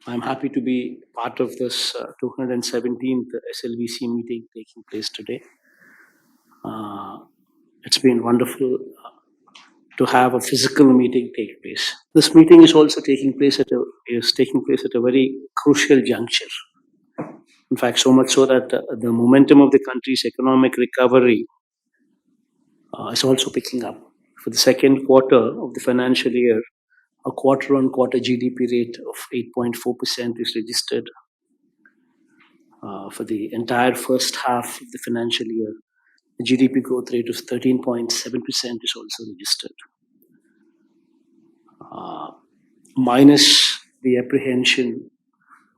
I'm happy to be part of this 217th SLVC meeting taking place today. Uh, it's been wonderful to have a physical meeting take place. This meeting is also taking place at a very crucial juncture. In fact, so much so that the momentum of the country's economic recovery is also picking up. For the second quarter of the financial year, a quarter-on-quarter GDP rate of 8.4% is registered. For the entire first half of the financial year, the GDP growth rate of 13.7% is also registered. Minus the apprehension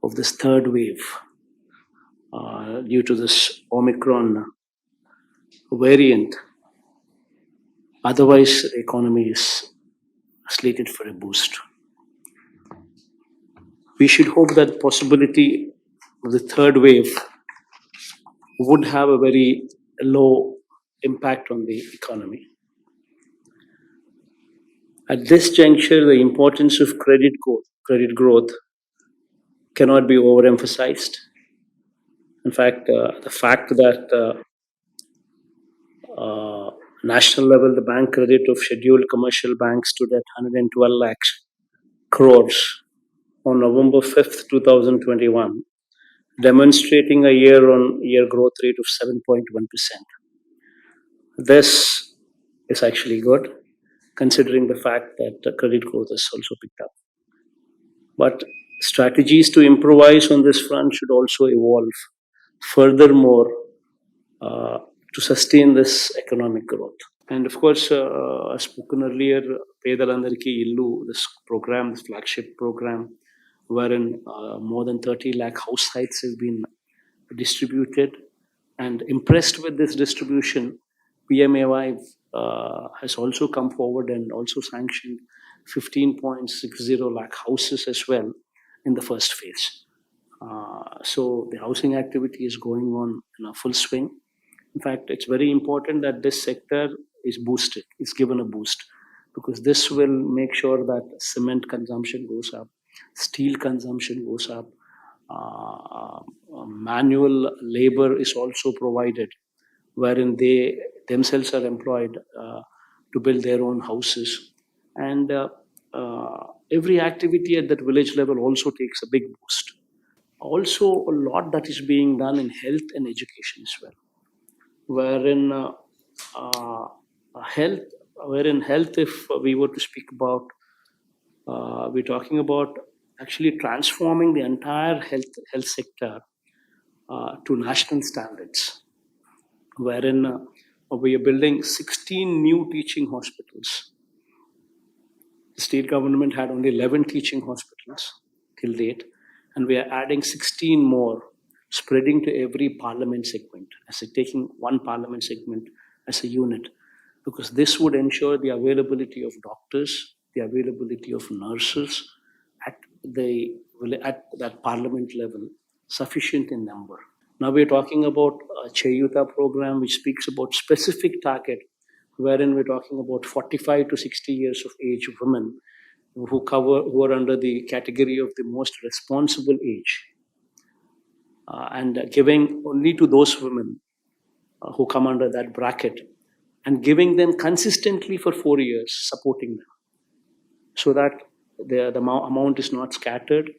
of this third wave due to this Omicron variant. Otherwise, the economy is slated for a boost. We should hope that the possibility of the third wave would have a very low impact on the economy. At this juncture, the importance of credit growth cannot be overemphasized. In fact, the fact that national level, the bank credit of scheduled commercial banks stood at 112 lakhs crores on November 5th, 2021, demonstrating a year-on-year growth rate of 7.1%. This is actually good, considering the fact that credit growth has also picked up. But strategies to improvise on this front should also evolve. Furthermore, to sustain this economic growth. And of course, as spoken earlier, Pedalandariki Illu, this program, this flagship program, wherein more than 30 lakh house sites have been distributed. And impressed with this distribution, PMAY has also come forward and also sanctioned 15.60 lakh houses as well in the first phase. So the housing activity is going on in a full swing. In fact, it's very important that this sector is boosted, is given a boost, because this will make sure that cement consumption goes up, steel consumption goes up, manual labor is also provided, wherein they themselves are employed to build their own houses. And every activity at that village level also takes a big boost. Also, a lot that is being done in health and education as well, wherein health, if we were to speak about, we're talking about actually transforming the entire health sector to national standards, wherein we are building 16 new teaching hospitals. The state government had only 11 teaching hospitals till date, and we are adding 16 more, spreading to every parliament segment, as taking one parliament segment as a unit, because this would ensure the availability of doctors, the availability of nurses at that parliament level, sufficient in number. Now we're talking about a Chayuta program, which speaks about specific target, wherein we're talking about 45 to 60 years of age women who are under the category of the most responsible age, and giving only to those women who come under that bracket, and giving them consistently for 4 years, supporting them, so that the amount is not scattered.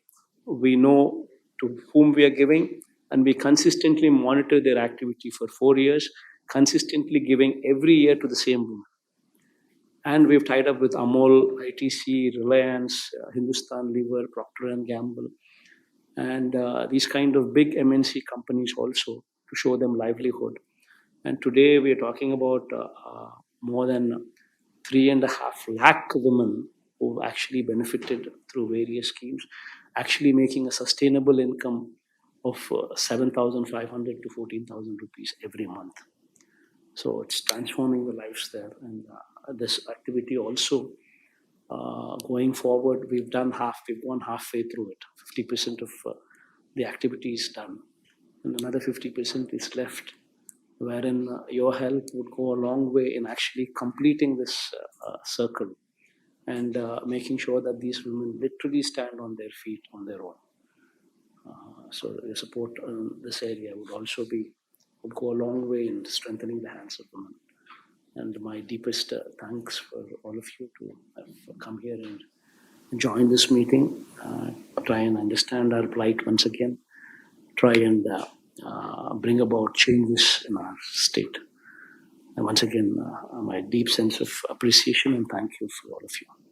We know to whom we are giving, and we consistently monitor their activity for 4 years, consistently giving every year to the same woman. And we've tied up with Amol, ITC, Reliance, Hindustan Lever, Procter and Gamble, and these kind of big MNC companies also, to show them livelihood. And today we are talking about more than 3.5 lakh women who actually benefited through various schemes, actually making a sustainable income of 7,500 to 14,000 rupees every month. So it's transforming the lives there. And this activity also, going forward, we've gone halfway through it. 50% of the activity is done, and another 50% is left, wherein your help would go a long way in actually completing this circle, and making sure that these women literally stand on their feet on their own. So your support in this area would go a long way in strengthening the hands of women. And my deepest thanks for all of you to have come here and join this meeting, try and understand our plight once again, try and bring about changes in our state. And once again, my deep sense of appreciation and thank you for all of you.